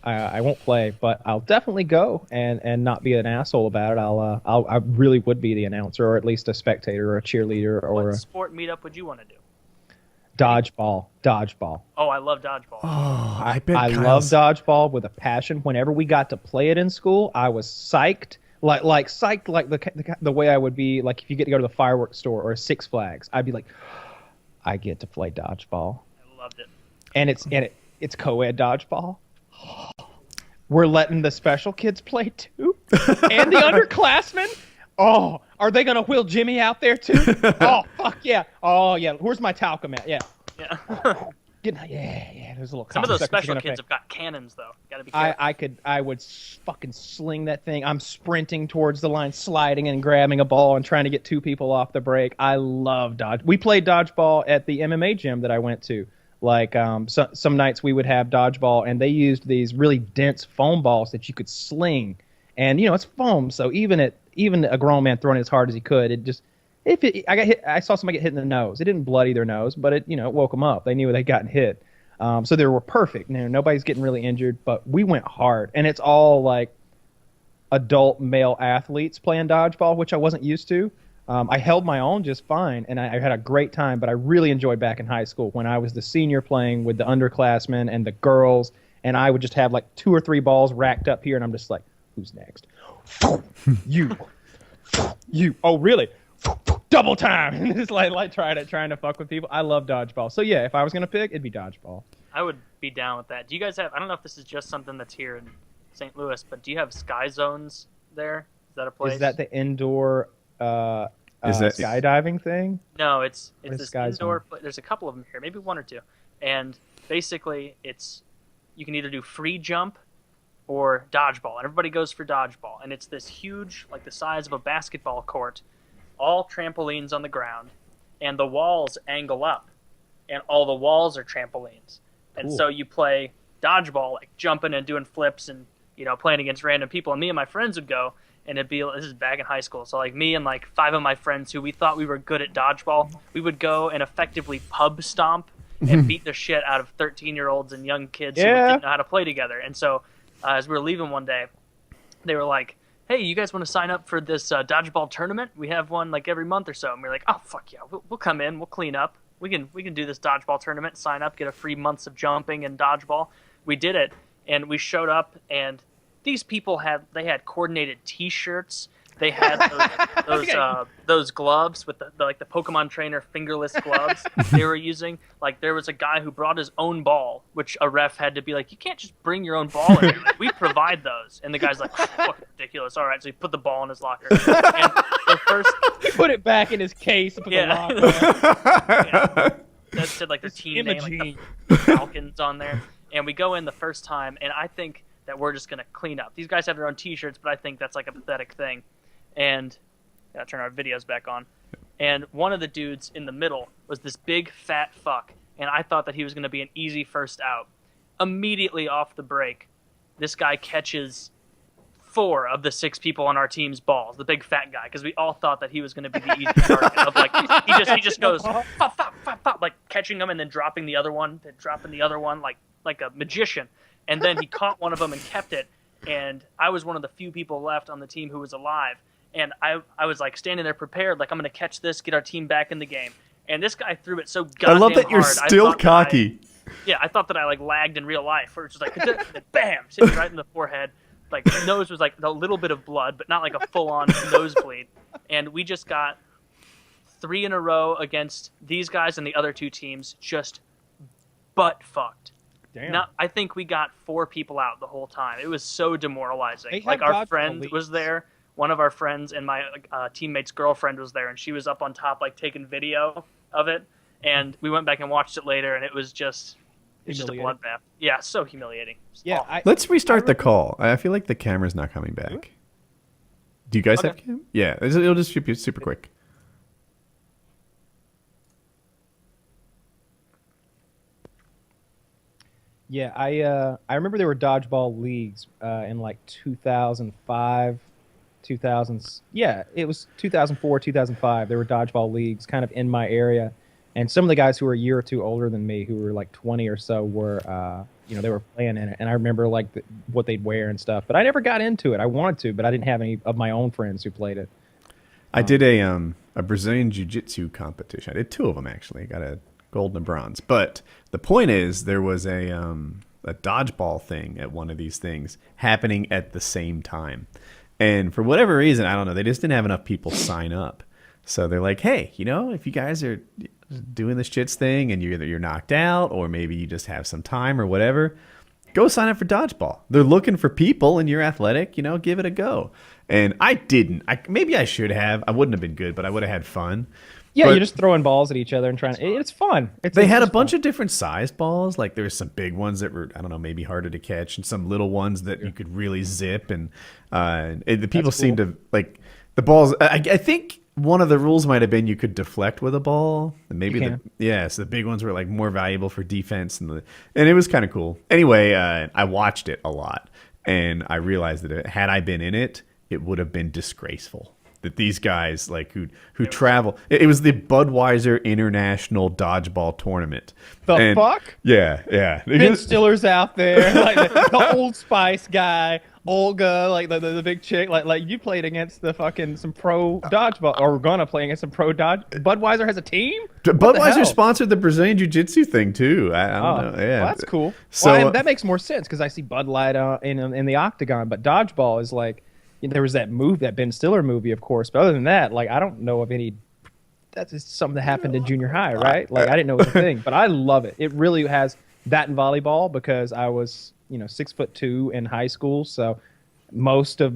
I won't play, but I'll definitely go and not be an asshole about it. I really would be the announcer, or at least a spectator, or a cheerleader, or What a sport meetup would you want to do? dodgeball. Dodgeball. Oh, I love dodgeball. Oh, I bet I love dodgeball with a passion. Whenever we got to play it in school, I was psyched. Like psyched, like the way I would be like if you get to go to the fireworks store or Six Flags. I'd be like, I get to play dodgeball. I loved it. And it's co-ed dodgeball. We're letting the special kids play too, and the underclassmen. Oh, are they gonna wheel Jimmy out there too? Oh, fuck yeah! Oh yeah, where's my talcum at? Yeah. Yeah. There's a little. Some of those special kids have got cannons though. Gotta be careful. I would fucking sling that thing. I'm sprinting towards the line, sliding and grabbing a ball and trying to get two people off the break. I love dodge. We played dodgeball at the MMA gym that I went to. Like some nights we would have dodgeball, and they used these really dense foam balls that you could sling, and it's foam, so even a grown man throwing it as hard as he could, it just I saw somebody get hit in the nose. It didn't bloody their nose, but it woke them up. They knew they'd gotten hit, so they were perfect. Nobody's getting really injured, but we went hard, and it's all like adult male athletes playing dodgeball, which I wasn't used to. I held my own just fine, and I had a great time, but I really enjoyed back in high school when I was the senior playing with the underclassmen and the girls, and I would just have like 2 or 3 balls racked up here, and I'm just like, who's next? You. Oh, really? Double time. And it's like trying to fuck with people. I love dodgeball. So yeah, if I was going to pick, it'd be dodgeball. I would be down with that. Do you guys have, I don't know if this is just something that's here in St. Louis, but do you have Sky Zones there? Is that a place? Is that the indoor... is that skydiving thing? No, it's this Sky indoor. There's a couple of them here, maybe 1 or 2, and basically you can either do free jump or dodgeball, and everybody goes for dodgeball, and it's this huge, like the size of a basketball court, all trampolines on the ground, and the walls angle up, and all the walls are trampolines, and so you play dodgeball, like jumping and doing flips and playing against random people, and me and my friends would go. And this is back in high school. So like me and like 5 of my friends who we thought we were good at dodgeball, we would go and effectively pub stomp and beat the shit out of 13-year-olds and young kids who didn't know how to play together. And so as we were leaving one day, they were like, hey, you guys want to sign up for this dodgeball tournament? We have one like every month or so. And we were like, oh, fuck yeah, we'll come in, we'll clean up. We can do this dodgeball tournament, sign up, get a free months of jumping and dodgeball. We did it, and we showed up, and these people had coordinated T-shirts. They had those gloves with the Pokemon trainer fingerless gloves they were using. Like there was a guy who brought his own ball, which a ref had to be like, you can't just bring your own ball in here. Like, we provide those. And the guy's like, fucking ridiculous. All right, so he put the ball in his locker. And the first he put it back in his case. And put the locker. That said like their team name, like the Falcons on there. And we go in the first time, and I think that we're just going to clean up. These guys have their own T-shirts, but I think that's like a pathetic thing. And gotta turn our videos back on. And one of the dudes in the middle was this big fat fuck, and I thought that he was going to be an easy first out. Immediately off the break, this guy catches 4 of the 6 people on our team's balls, the big fat guy, because we all thought that he was going to be the easy target. Of like he just goes pop, pop, pop, pop, like catching them and then dropping the other one, then dropping the other one like a magician. And then he caught one of them and kept it. And I was one of the few people left on the team who was alive. And I was like standing there prepared, like I'm going to catch this, get our team back in the game. And this guy threw it so goddamn hard. I love that you're still cocky. I thought that I like lagged in real life, where it's just like bam, hit me right in the forehead. Like nose was like a little bit of blood, but not like a full-on nosebleed. And we just got 3 in a row against these guys and the other 2 teams, just butt fucked. Damn. I think we got 4 people out the whole time. It was so demoralizing. Like our friend was there, one of our friends, and my teammate's girlfriend was there, and she was up on top like taking video of it. And we went back and watched it later, and it was just a bloodbath. Yeah, so humiliating. Yeah, let's restart the call. I feel like the camera's not coming back. Do you guys have cam? Yeah, it'll just be super quick. Yeah, I remember there were dodgeball leagues in like 2005, 2000s. Yeah, it was 2004, 2005. There were dodgeball leagues kind of in my area, and some of the guys who were a year or 2 older than me, who were like 20 or so, were they were playing in it, and I remember like what they'd wear and stuff. But I never got into it. I wanted to, but I didn't have any of my own friends who played it. I did a Brazilian Jiu-Jitsu competition. I did 2 of them actually. Got a gold and a bronze. But the point is, there was a dodgeball thing at one of these things happening at the same time, and for whatever reason, I don't know, they just didn't have enough people sign up. So they're like, hey, if you guys are doing this shits thing and you're knocked out, or maybe you just have some time or whatever, go sign up for dodgeball. They're looking for people, and you're athletic, give it a go. And I didn't. Maybe I should have. I wouldn't have been good, but I would have had fun. Yeah, but you're just throwing balls at each other and trying. It's fun. They had a bunch of different sized balls. Like there was some big ones that were, I don't know, maybe harder to catch, and some little ones that you could really zip. And the people seemed to like the balls. I think one of the rules might have been you could deflect with a ball. And maybe so the big ones were like more valuable for defense, and it was kind of cool. Anyway, I watched it a lot, and I realized that had I been in it, it would have been disgraceful. That these guys like who travel. It was the Budweiser International Dodgeball Tournament. The fuck? Yeah. Ben Stiller's out there, like the Old Spice guy, Olga, like the big chick. Like you played against some pro dodgeball, or we're gonna play against some pro dodge. Budweiser has a team. Budweiser sponsored the Brazilian Jiu-Jitsu thing too. I don't know. Yeah, well, that's cool. So well, that makes more sense because I see Bud Light in the octagon, but dodgeball is like. There was that Ben Stiller movie, of course, but other than that, like I don't know of any. That's just something that happened in junior high, right? Like I didn't know it was a thing, but I love it. It really has that in volleyball because I was 6'2" in high school, so most of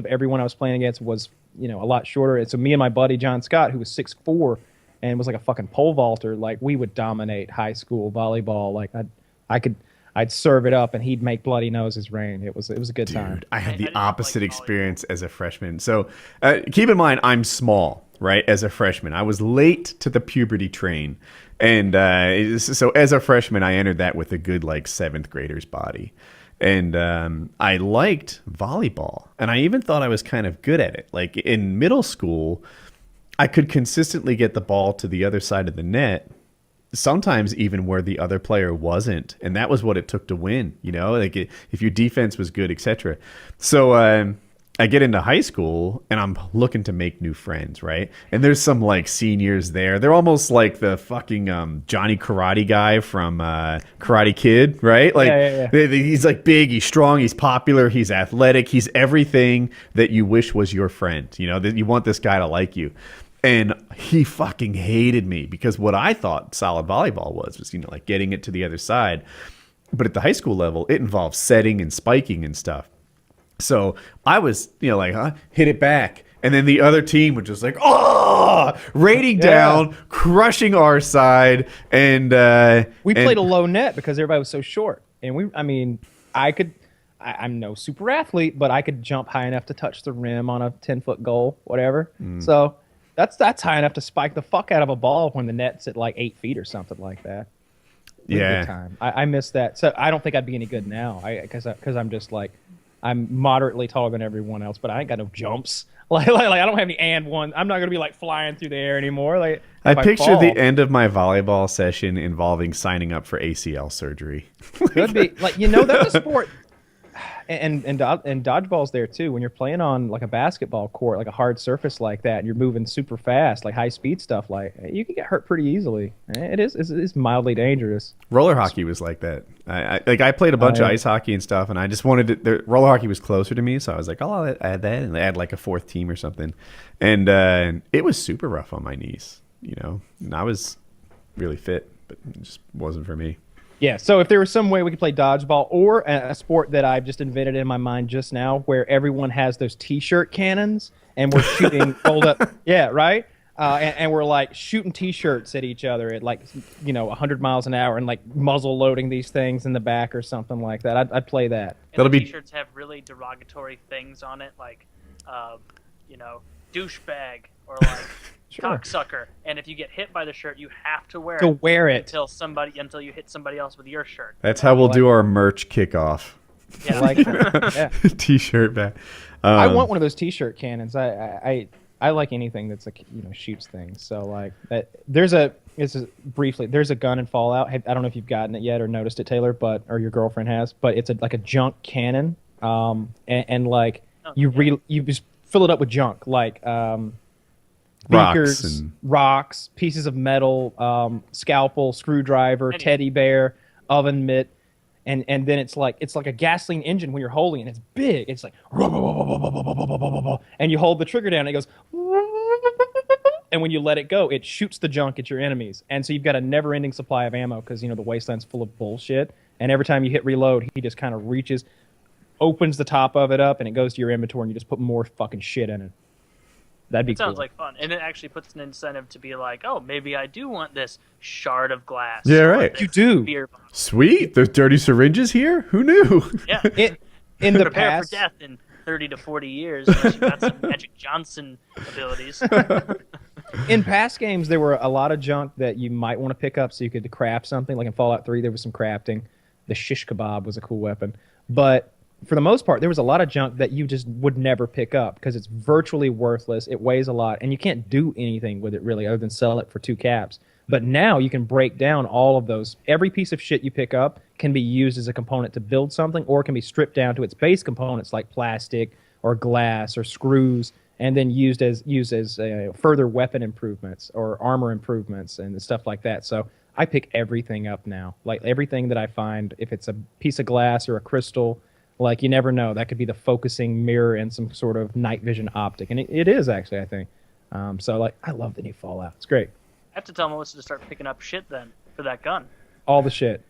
everyone I was playing against was a lot shorter. And so me and my buddy John Scott, who was 6'4" and was like a fucking pole vaulter, like we would dominate high school volleyball. Like I'd serve it up and he'd make bloody noses rain. It was a good time. I had the opposite experience as a freshman. So keep in mind, I'm small, right? As a freshman, I was late to the puberty train. And so as a freshman, I entered that with a good like 7th grader's body. And I liked volleyball. And I even thought I was kind of good at it. Like in middle school, I could consistently get the ball to the other side of the net. Sometimes even where the other player wasn't, and that was what it took to win. Like if your defense was good, etc. So I get into high school and I'm looking to make new friends, right? And there's some like seniors there. They're almost like the fucking Johnny Karate guy from Karate Kid, right? Like he's like big, he's strong, he's popular, he's athletic, he's everything that you wish was your friend. That you want this guy to like you. And he fucking hated me because what I thought solid volleyball was like getting it to the other side. But at the high school level, it involves setting and spiking and stuff. So I was, hit it back. And then the other team would just like, raining down, crushing our side. And we played a low net because everybody was so short. And I'm no super athlete, but I could jump high enough to touch the rim on a 10-foot goal, whatever. So that's high enough to spike the fuck out of a ball when the net's at like 8 feet or something like that. Yeah. Good time. I miss that. So I don't think I'd be any good now because I'm just like, I'm moderately taller than everyone else, but I ain't got no jumps. Like I don't have any and one. I'm not going to be like flying through the air anymore. Like I picture the end of my volleyball session involving signing up for ACL surgery. Could be. Like, that's a sport. And dodgeball's there too. When you're playing on like a basketball court, like a hard surface like that, and you're moving super fast, like high speed stuff, like you can get hurt pretty easily. It's mildly dangerous. Roller hockey was like that. I played a bunch of ice hockey and stuff, and I just wanted to. Roller hockey was closer to me, so I was like, I'll add that, and add like a 4th team or something. And it was super rough on my knees, and I was really fit, but it just wasn't for me. Yeah, so if there was some way we could play dodgeball or a sport that I've just invented in my mind just now where everyone has those T-shirt cannons and we're shooting rolled up. Yeah, right? And we're like shooting T-shirts at each other at like, 100 miles an hour and like muzzle loading these things in the back or something like that. I'd play that. And the T-shirts have really derogatory things on it like, douchebag or like... cocksucker, and if you get hit by the shirt, you have to wear it until you hit somebody else with your shirt. That's how we'll do our merch kickoff. Yeah, like that. Yeah. T-shirt back. I want one of those T-shirt cannons. I I like anything that's like shoots things. So like there's a gun in Fallout. I don't know if you've gotten it yet or noticed it, Taylor, or your girlfriend has. But it's like a junk cannon. And like you just fill it up with junk like beakers, rocks, pieces of metal, scalpel, screwdriver, teddy bear, oven mitt. And then it's like a gasoline engine when you're holding it. It's big. It's like, and you hold the trigger down, and it goes, and when you let it go, it shoots the junk at your enemies. And so you've got a never-ending supply of ammo because the wasteland's full of bullshit. And every time you hit reload, he just kind of reaches, opens the top of it up, and it goes to your inventory, and you just put more fucking shit in it. That'd be cool. Sounds like fun, and it actually puts an incentive to be like, oh, maybe I do want this shard of glass. Yeah, right. You do. Beer bottle. Sweet. There's dirty syringes here. Who knew? Yeah. In the Prepare past, for death in 30 to 40 years unless you've got some Magic Johnson abilities. in past games, there were a lot of junk that you might want to pick up so you could craft something. Like in Fallout 3, there was some crafting. The shish kebab was a cool weapon, but for the most part, there was a lot of junk that you just would never pick up because it's virtually worthless. It weighs a lot, and you can't do anything with it really other than sell it for 2 caps. But now you can break down all of those. Every piece of shit you pick up can be used as a component to build something, or it can be stripped down to its base components like plastic or glass or screws, and then used as further weapon improvements or armor improvements and stuff like that. So I pick everything up now. Like everything that I find, if it's a piece of glass or a crystal, like, you never know. That could be the focusing mirror and some sort of night vision optic. And it is, actually, I think. So, like, I love the new Fallout. It's great. I have to tell Melissa to start picking up shit, then, for that gun. All the shit.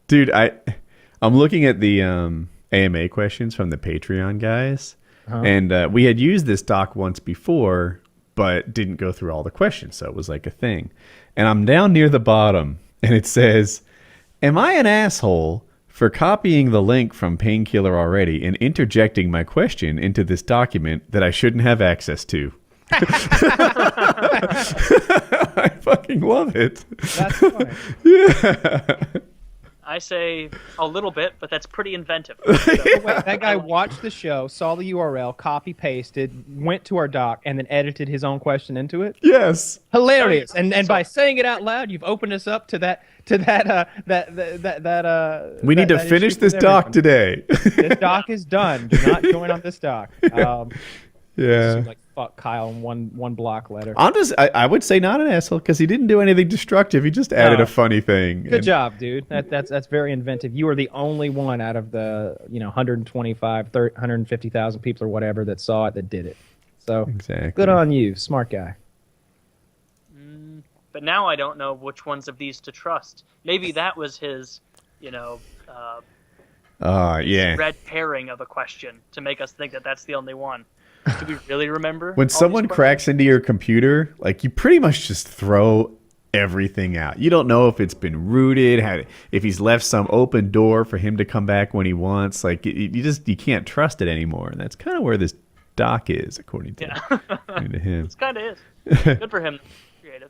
Dude, I'm looking at the AMA questions from the Patreon guys. Uh-huh. And we had used this doc once before, but didn't go through all the questions. So it was like a thing. And I'm down near the bottom, and it says, am I an asshole for copying the link from Painkiller Already and interjecting my question into this document that I shouldn't have access to? I fucking love it. That's funny. Yeah. I say a little bit, but that's pretty inventive. Wait, that guy watched the show, saw the URL, copy-pasted, went to our doc, and then edited his own question into it? Yes. Hilarious. And by saying it out loud, you've opened us up to that. We need to finish this doc today. This doc is done. Do not join on this doc. Yeah. Like fuck Kyle in one block letter. I would say not an asshole because he didn't do anything destructive. He just added a funny thing. Good job, dude. That's very inventive. You are the only one out of the 150,000 people or whatever that saw it that did it. So exactly. Good on you, smart guy. But now I don't know which ones of these to trust. Maybe that was his, red herring of a question to make us think that that's the only one. Do we really remember? When someone cracks into your computer, like, you pretty much just throw everything out. You don't know if it's been rooted, if he's left some open door for him to come back when he wants. Like, you can't trust it anymore. And that's kind of where this doc is, according to him. It kind of is. Good for him. Creative.